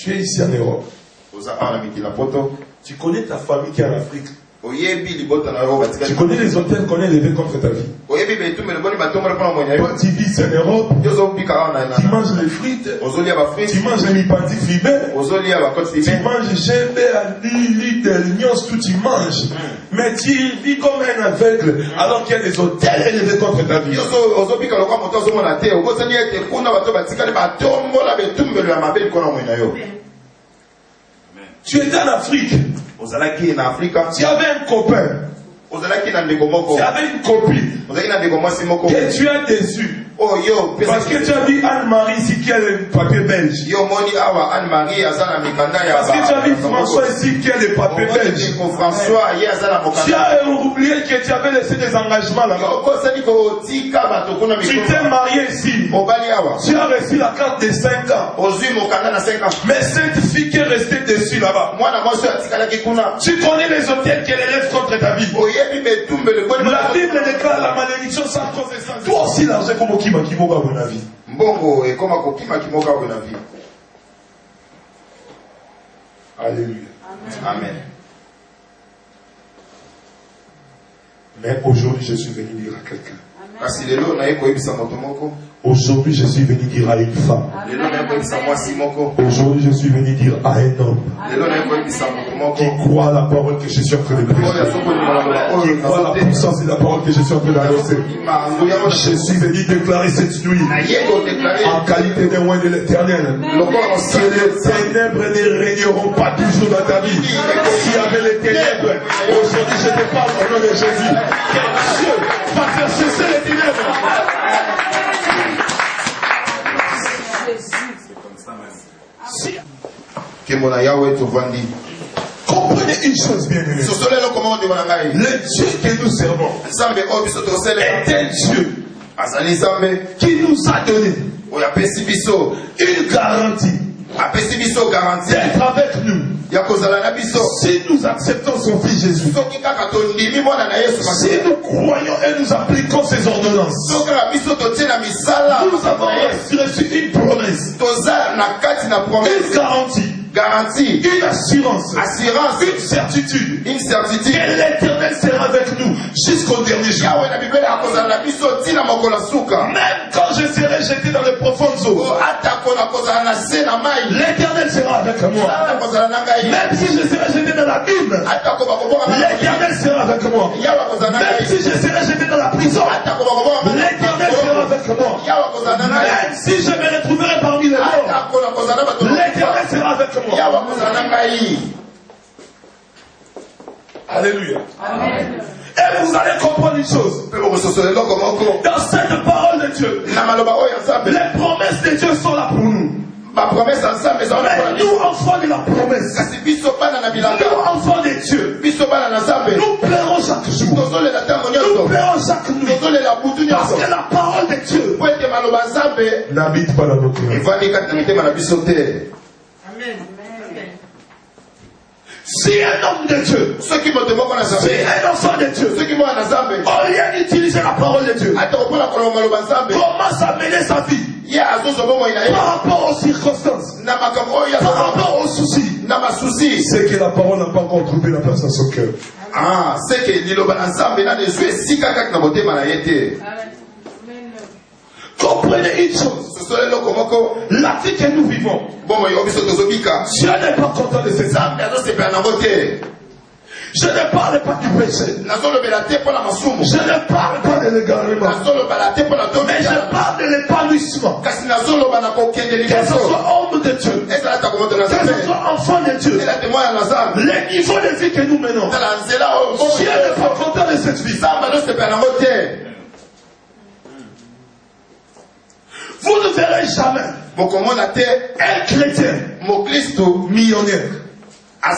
Tu es ici en Europe. Tu connais ta famille qui est en Afrique. Tu connais les hôtels qu'on a élevés contre ta vie. Toi, tu vis en Europe. Tu manges les frites. Tu manges les mipandi fibé. Tu manges chébé, ali, lignons, tout tu manges. Mais tu vis comme un aveugle alors qu'il y a des hôtels élevés contre ta vie. Tu étais en Afrique. Tu avais un copain. Tu avais une copine que tu as déçu. Parce que tu as vu Anne-Marie ici qui a le papier belge. Parce que tu as vu François ici qui a le papier belge. Tu as oublié que tu avais laissé des engagements là-bas. Tu t'es marié ici. Tu as reçu la carte de 5 ans. Mais cette fille qui est restée dessus là-bas. Tu connais les hôtels qu'elle élève contre ta vie. La Bible déclare la malédiction sans cause et sans. Toi aussi l'argent comme qui m'a à la vie. Mbongo et comme Kokima qui moka à la vie. Alléluia. Amen. Mais aujourd'hui je suis venu dire à quelqu'un. Aujourd'hui, je suis venu dire à une femme. Aujourd'hui, je suis venu dire à un homme qui croit à la parole que je suis en train de prêcher, qui croit à la puissance de la parole que je suis en train d'annoncer. Je suis venu déclarer cette nuit en qualité de loin de l'Éternel que les ténèbres ne régneront pas toujours dans ta vie. S'il y avait les ténèbres, aujourd'hui je te parle au nom de Jésus. Que Dieu va faire cesser les ténèbres. Comprenez une chose bien aimée. Le Dieu que nous servons est un Dieu qui nous a donné une garantie d'être avec nous. Si nous acceptons son fils Jésus, si nous croyons et nous appliquons ses ordonnances, nous avons reçu une promesse, une garantie, une assurance, une certitude, que l'Éternel sera avec nous jusqu'au dernier jour. Même quand je serai jeté dans les profondes eaux, l'Éternel sera avec moi. Même si je serai jeté dans l'abîme, l'Éternel sera avec moi. Même si je serai jeté dans la prison, l'Éternel sera avec moi. Même si je me retrouverai parmi les morts, l'Éternel sera avec moi. Alléluia. Amen. Et vous allez comprendre une chose. Dans cette parole de Dieu, les promesses de Dieu sont là pour nous. Ma promesse ensemble, mais nous enfants de la promesse, nous enfants de Dieu, nous plairons chaque jour, nous plairons chaque nuit, parce que la parole de Dieu n'habite pas dans notre cœur. Amen. Si un homme de Dieu, si un enfant de Dieu, au lieu d'utiliser la parole de Dieu, commence à mener sa vie par rapport aux circonstances, par rapport aux soucis, c'est que la parole n'a pas encore trouvé la place dans son cœur. Ah, c'est que comprenez une chose. La vie que nous vivons, Dieu n'est pas content de ses âmes. Je ne parle pas du péché. Je ne parle pas de l'égarement. Mais je parle de l'épanouissement. Que ce soit homme de Dieu, que ce soit enfant de Dieu, les niveaux de vie que nous menons, Dieu n'est pas content de cette vie. Vous ne verrez jamais un chrétien millionnaire en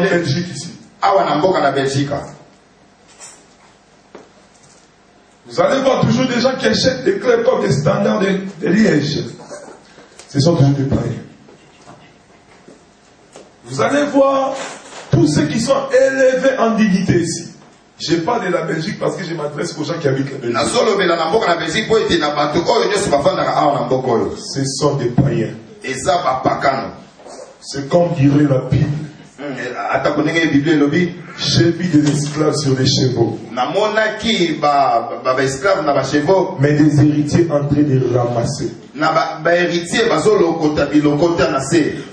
Belgique ici. Vous allez voir toujours des gens qui achètent des clubs comme des standards de Liège. Ce sont toujours des païens. Vous allez voir tous ceux qui sont élevés en dignité ici. Je parle de la Belgique parce que je m'adresse aux gens qui habitent la Belgique. Ce sont des païens. C'est comme dirait la Bible. J'ai vu des esclaves sur des chevaux. Mais des héritiers en train de ramasser.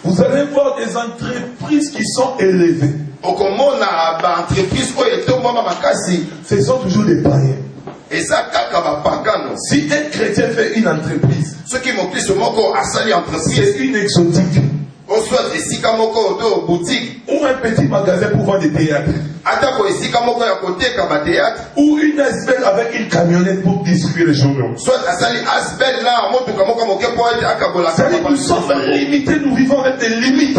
Vous allez voir des entreprises qui sont élevées. Ce sont toujours des païens. Si un chrétien fait une entreprise, c'est une exotique. Ou un petit magasin pour vendre des théâtres. Ou une asbel avec une camionnette pour distribuer les journaux. Nous sommes limités, nous vivons avec des limites.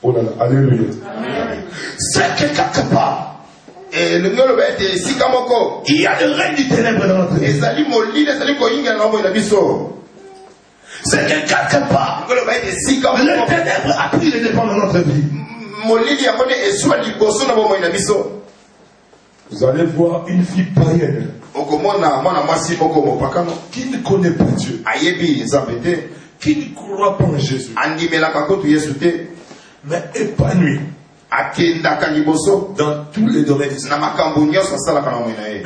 Oh là là, alléluia. C'est que quelque part, il y a le règne du ténèbre dans notre vie. C'est que quelque part, le ténèbre a pris les devants dans notre vie. Vous allez voir une fille païenne qui ne connaît pas Dieu, qui ne croit pas en Jésus, mais épanouie dans tous les domaines. Mais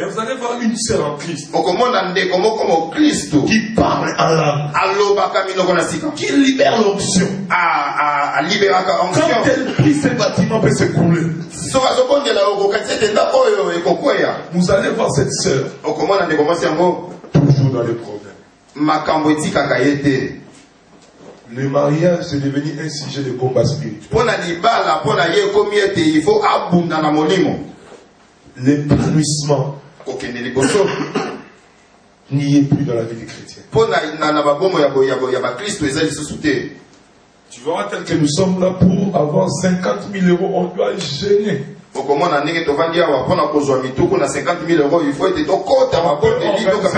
vous allez voir une sœur en Christ qui parle en langue, qui libère l'onction. Quand elle prie, ce bâtiment peut s'écrouler. Vous allez voir cette sœur toujours dans les problèmes. Le mariage est devenu un sujet de combat spirituel. L'épanouissement n'y est plus dans la vie des chrétiens. Tu vois, tel que nous sommes là pour avoir 50 000 euros, on doit gêner. On va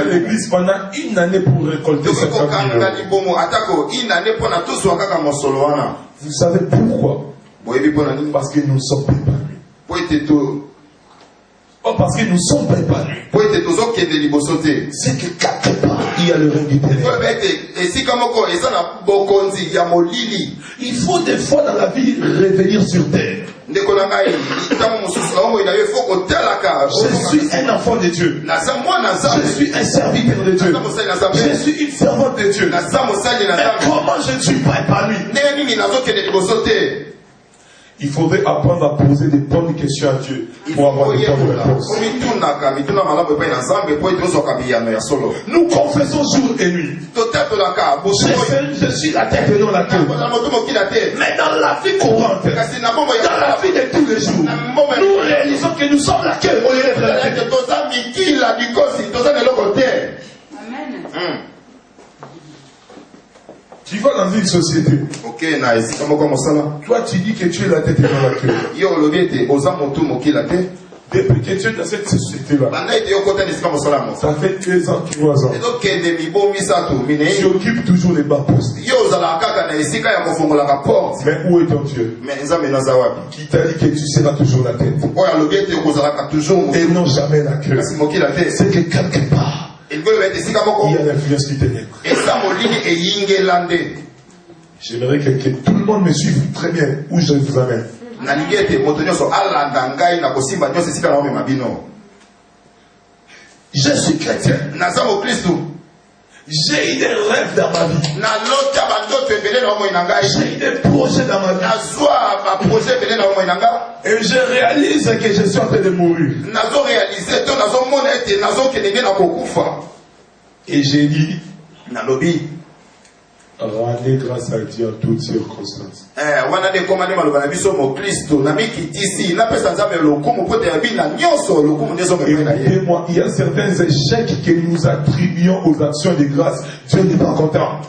l'église pendant une année pour récolter 50 000 euros. Vous savez pourquoi? Parce que nous sommes préparés. Oh, parce que nous sommes préparés. C'est que quelque part, il y a le règne du ténèbre. Il faut des fois dans la vie revenir sur terre. Je suis un enfant de Dieu. Je suis un serviteur de Dieu. Je suis une servante de Dieu. Mais comment je ne suis pas épanoui? Il faudrait apprendre à poser des bonnes questions à Dieu pour avoir des bonnes réponses. Nous confessons jour et nuit. Je suis la tête et non la queue. Mais dans la vie courante, dans la vie de tous les jours, nous réalisons que nous sommes la queue au lieu d'être la tête. Amen. Tu vas dans une société. Toi, tu dis que tu es la tête et non la queue. Depuis que tu es dans cette société-là, ça fait 2 ans, 3 ans. Tu occupes toujours les bas postes. Mais où est ton Dieu? Qui t'a dit que tu seras toujours la tête et non jamais la queue? C'est que quelque part, il y a l'influence du ténèbre. J'aimerais que tout le monde me suive très bien où je vous amène. Je suis chrétien. J'ai eu des rêves dans ma vie. J'ai eu des projets dans ma vie. Et je réalise que je suis en train de mourir. Et j'ai dit, rendez grâce à Dieu en toutes circonstances. Écoutez-moi, il y a certains échecs que nous attribuons aux actions de grâce. Dieu n'est pas content.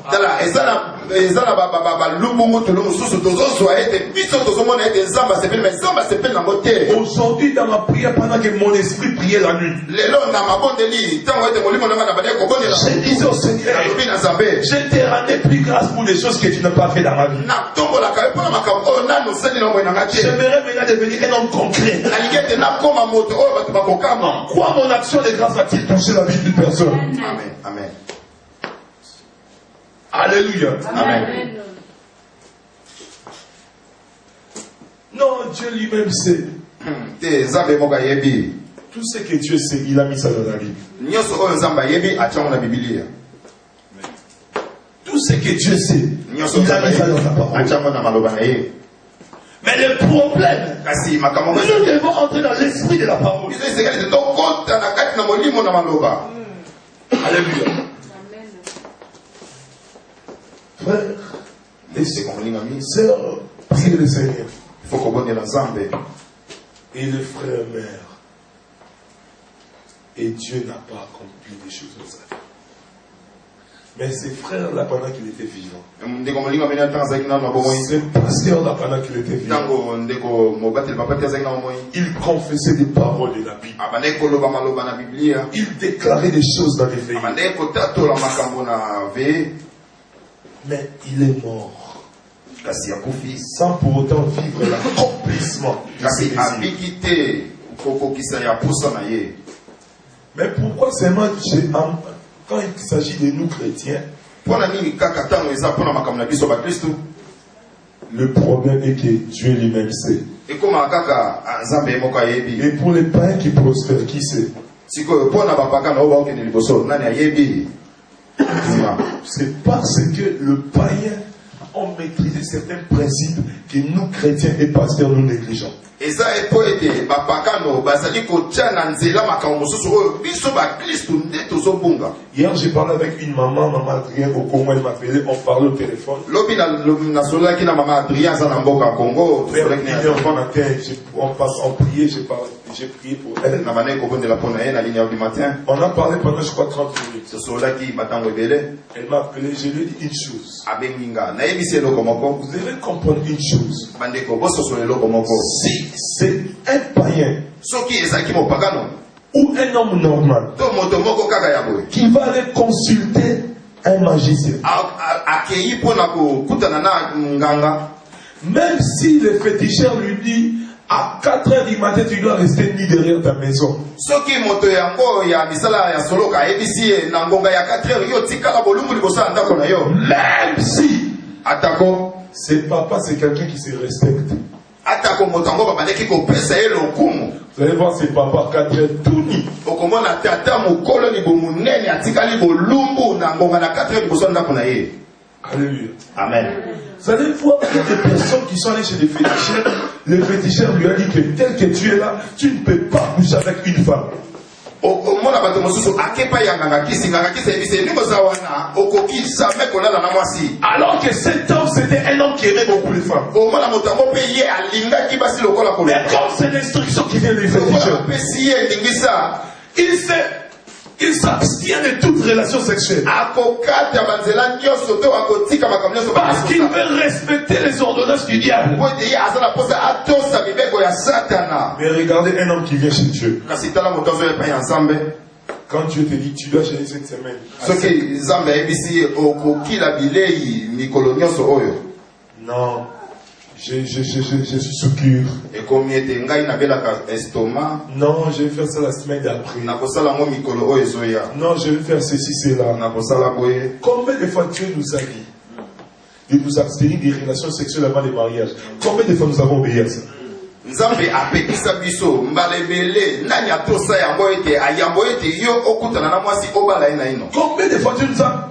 Aujourd'hui, dans ma prière, pendant que mon esprit priait la nuit, je disais au Seigneur, je t'ai rendu plus grâce pour les choses que tu n'as pas fait dans ma vie. J'aimerais maintenant devenir un homme concret. En quoi mon action de grâce va-t-il toucher la vie d'une personne? Amen. Amen. Alléluia. Amen. Non, Dieu lui-même sait. Tout ce que Dieu sait, il a mis ça dans la Bible. Tout ce que Dieu sait, il a mis ça dans sa parole. Mais le problème, nous devons entrer dans l'esprit de la parole. Alléluia. Frère, et sœurs, priez le Seigneur. Et le frère meurt. Et Dieu n'a pas accompli des choses dans sa vie. Mais ses frères là pendant qu'il était vivant. Ce pasteur là pendant qu'il était vivant. Il confessait des paroles de la Bible. Il déclarait des choses dans les veillées. Mais il est mort. Sans pour autant vivre l'accomplissement de ses désirs. Mais pourquoi seulement quand il s'agit de nous chrétiens, le problème est que Dieu lui-même sait. Et pour les païens qui prospèrent, qui sait? C'est parce que le païen ont maîtrisé certains principes que nous, chrétiens et pasteurs, nous négligeons. Hier, j'ai parlé avec une maman Adrien au Congo, elle m'a appelé, on parlait au téléphone. On priait, j'ai prié pour elle. On a parlé pendant, je crois, 30 minutes. Elle m'a appelé, je lui ai dit une chose. Vous devez comprendre une chose. Si c'est un païen ou un homme normal qui va aller consulter un magicien, même si le féticheur lui dit à 4 heures du matin tu dois rester ni derrière ta maison, même si c'est papa, c'est quelqu'un qui se respecte. Vous allez voir ses papas 4 heures tout nu. Alléluia. Amen. Vous allez voir qu'il y a des personnes qui sont allées chez les féticheurs. Le féticheur lui a dit que tel que tu es là, tu ne peux pas coucher avec une femme. Alors que cet homme, c'était un homme qui aimait beaucoup les femmes. Mais comme c'est l'instruction qui vient du féticheur, il s'abstient de toute relation sexuelle. Parce qu'il veut respecter les ordonnances du diable. Mais regardez un homme qui vient chez Dieu. Quand Dieu te dit tu dois changer cette semaine. Non. Je suis sous cure. Non, je vais faire ça la semaine d'après. Non, je vais faire ceci, cela. Combien de fois Dieu nous a dit de nous abstenir des relations sexuelles avant le mariage? Combien de fois nous avons obéi à ça? Nzambe apekisa biso mbalebele nani atosa yango ete ayambo ete yo okutana na mwasi obala ina ino. Combien de fois Dieu nous a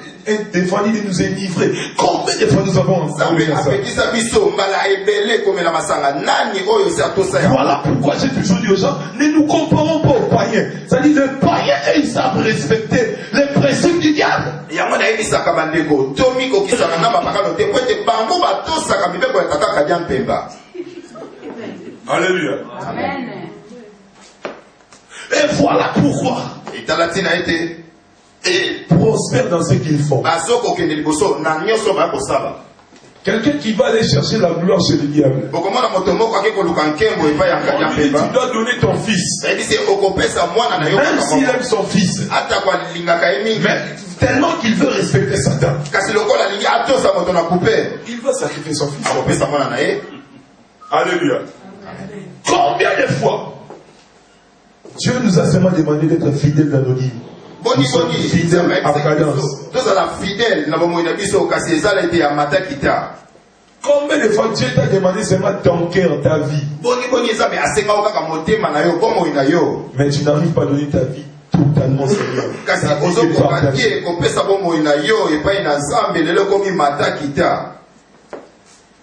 défendu de nous enivrer? Combien de fois nous avons ensemble ça? Apekisa biso mbala ebele komela masanga nani oyo se atosa yango. Voilà pourquoi j'ai toujours dit aux gens, ne nous comparons pas aux païens. C'est-à-dire les païens, ils savent respecter les principes du diable. Yango na ebisaka bandeko tomi kokisana na mapakalo te po ete bango batosaka mibeko ya kaka kadia mpemba. Alléluia. Amen. Et voilà pourquoi. Et Talatina été. Et prospèrent dans ce qu'ils font. Quelqu'un qui va aller chercher la gloire chez le diable. Tu dois donner ton fils. Même s'il aime son fils. Mais tellement qu'il veut respecter Satan. Il va sacrifier son fils. Alléluia. Combien de fois Dieu nous a seulement demandé d'être fidèles dans nos vies. Nous sommes fidèles à cadence. Combien de fois Dieu t'a demandé seulement ton cœur, ta vie. Mais tu n'arrives pas à donner ta vie totalement Seigneur.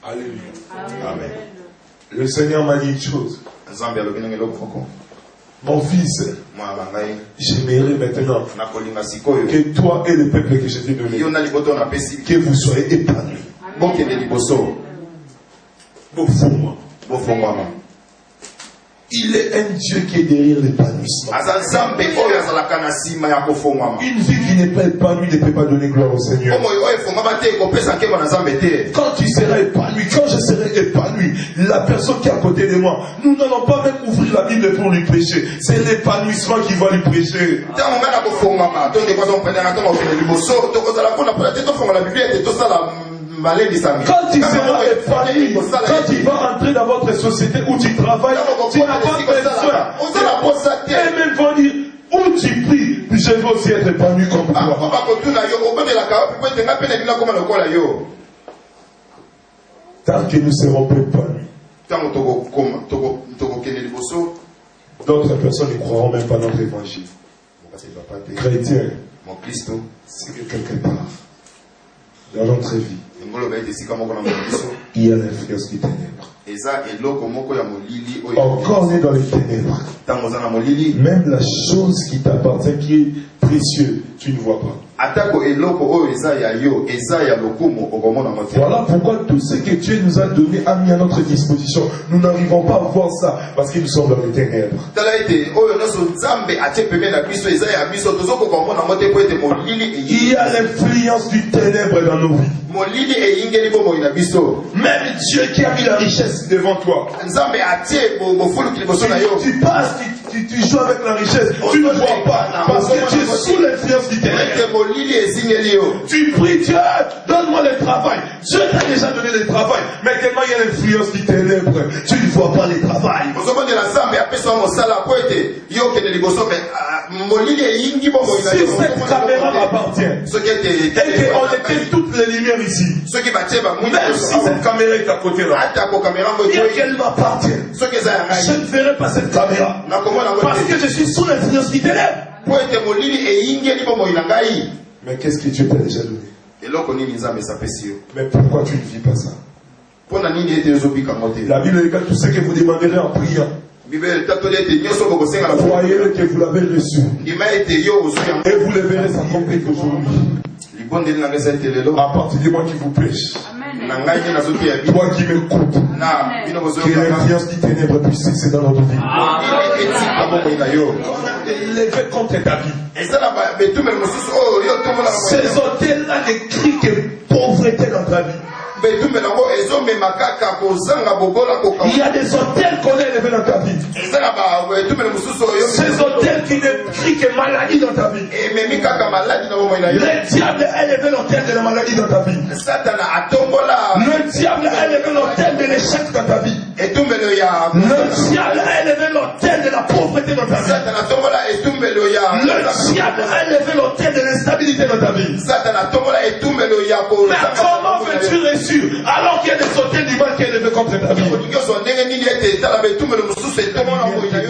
Alléluia. Amen. Le Seigneur m'a dit une chose. Mon fils, j'aimerais maintenant que toi et le peuple que je t'ai donné, que vous soyez épanouis. Il est un Dieu qui est derrière l'épanouissement. Une vie qui n'est pas épanouie ne peut pas donner gloire au Seigneur. Quand tu seras épanoui, quand je serai épanoui, la personne qui est à côté de moi, nous n'allons pas même ouvrir la Bible pour lui prêcher. C'est l'épanouissement qui va lui prêcher. Quand tu seras épanoui, quand tu vas entrer dans votre société où tu travailles, tu n'as pas besoin. Et même vont dire, où tu pries, je veux aussi être épanoui comme toi. Tant que nous serons pas épanouis, d'autres personnes ne croiront même pas notre évangile. Chrétien, c'est que quelque part, dans notre vie, il y a l'influence du ténèbre. Encore né dans les ténèbres. Même la chose qui t'appartient, qui est précieuse, tu ne vois pas. Voilà pourquoi tout ce que Dieu nous a donné, a mis à notre disposition. Nous n'arrivons pas à voir ça parce qu'ils sont dans les ténèbres. Il y a l'influence du ténèbre dans nos vies. Même Dieu qui a mis la richesse devant toi. Tu passes, tu joues avec la richesse, tu ne vois pas parce que tu es sous l'influence du ténèbre. Tu pries, Dieu, donne-moi le travail. Dieu t'a déjà donné le travail, mais tellement il y a l'influence du ténèbre, tu ne vois pas le travail. Si cette caméra m'appartient et qu'on était toutes les lumières ici, même si cette caméra est à côté là, bien qu'elle m'appartient, je ne verrai pas cette caméra parce que je suis sous l'influence du ténèbre. Mais qu'est-ce que Dieu t'a déjà donné? Mais pourquoi tu ne vis pas ça? La Bible dit que tout ce que vous demanderez en priant, croyez-le que vous l'avez reçu et vous le verrez s'accomplir aujourd'hui. À partir du moment qui vous prêche, toi qui m'écoutes, que l'influence du ténèbre puisse cesser dans notre vie. Levé contre ta vie. Ces hôtels-là ne crient que pauvreté dans ta vie. Il y a des hôtels qu'on a élevés dans ta vie. Ces hôtels qui ne crient que maladie dans ta vie. Le diable a élevé l'hôtel de la maladie dans ta vie. Le diable a élevé l'hôtel de l'échec dans ta vie. Le diable a élevé l'hôtel de la pauvreté dans ta vie. Le diable a élevé l'hôtel de l'instabilité dans ta vie. Mais comment veux-tu réussir alors qu'il y a des hôtels du mal qui est élevé contre ta vie?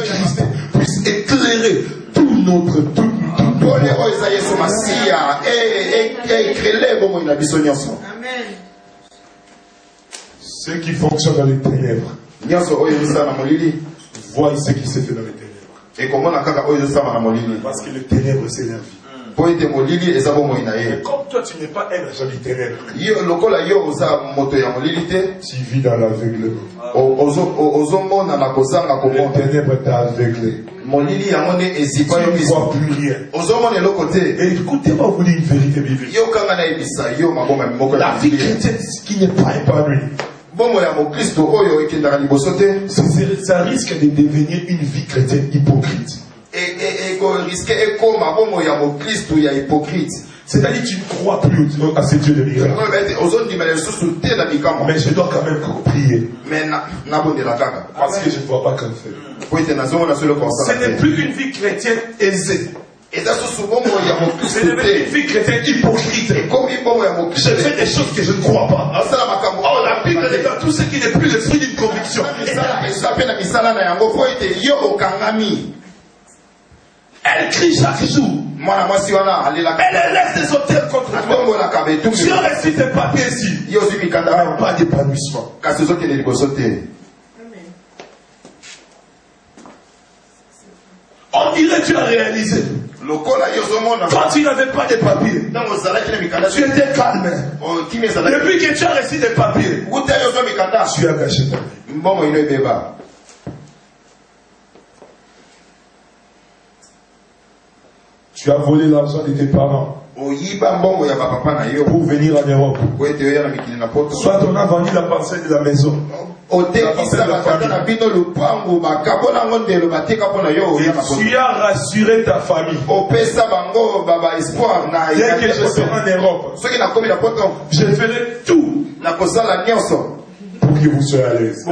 Christ puisse éclairer tout notre ceux qui fonctionnent dans les ténèbres voient ce qui se fait dans les ténèbres. Parce que les ténèbres c'est la vie. Mais comme toi tu n'es pas un agent du ténèbre, tu vis dans l'aveuglement. Le ténèbre t'a aveuglé. molili yango ne ezipa yo miso. Tu ne vois plus rien. ozomona eloko te. Et écoutez-moi, vous dire une vérité biblique. Yo kanga na ebisa yo maboma moko. La vie chrétienne qui n'est pas épanouie. Bongo ya mokristo oyo ekendaka liboso te. Ça risque de devenir une vie chrétienne hypocrite. Et risque ekoma bongo ya mokristo ya hypocrite. C'est-à-dire que tu ne crois plus à ces dieux de miracles. Mais je dois quand même prier. Parce que je ne vois pas qu'elle fait. Ce n'est plus une vie chrétienne aisée. Ce n'est plus une vie chrétienne hypocrite. Je fais des choses que je ne crois pas. Oh, la Bible est dans tout ce qui n'est plus l'esprit d'une conviction. Elle crie chaque jour. Elle élève des autels contre toi. Si on reçu tes papiers ici, il n'y a pas d'épanouissement. On dirait que tu as réalisé. Quand tu n'avais pas de papiers, tu étais calme. Depuis que tu as reçu des papiers, tu as gâché ta vie. Tu as volé l'argent de tes parents pour venir en Europe. Soit on a vendu la parcelle de la maison. Tu as rassuré ta famille. Dès que je serai en Europe, je ferai tout pour que vous soyez à l'aise.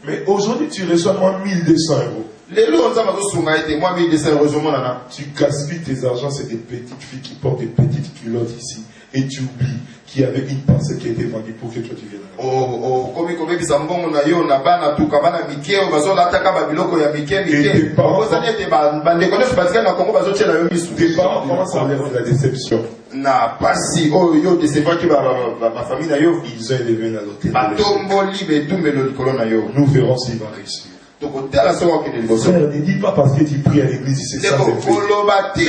Mais aujourd'hui, tu reçois moins 1200 euros. Tu gaspilles tes argents, c'est des petites filles qui portent des petites culottes ici. Et tu oublies qu'il y avait une parcelle qui a été vendue pour que toi tu viennes. Tes parents commencent à avoir de la déception. Ils ont élevé la loterie. Nous verrons s'il va réussir. Frère, ne dis pas parce que tu pries à l'église, c'est ça, c'est fait.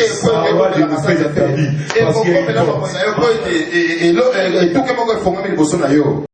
Ça va de nous faire de ta vie. Parce qu'il y a une porte.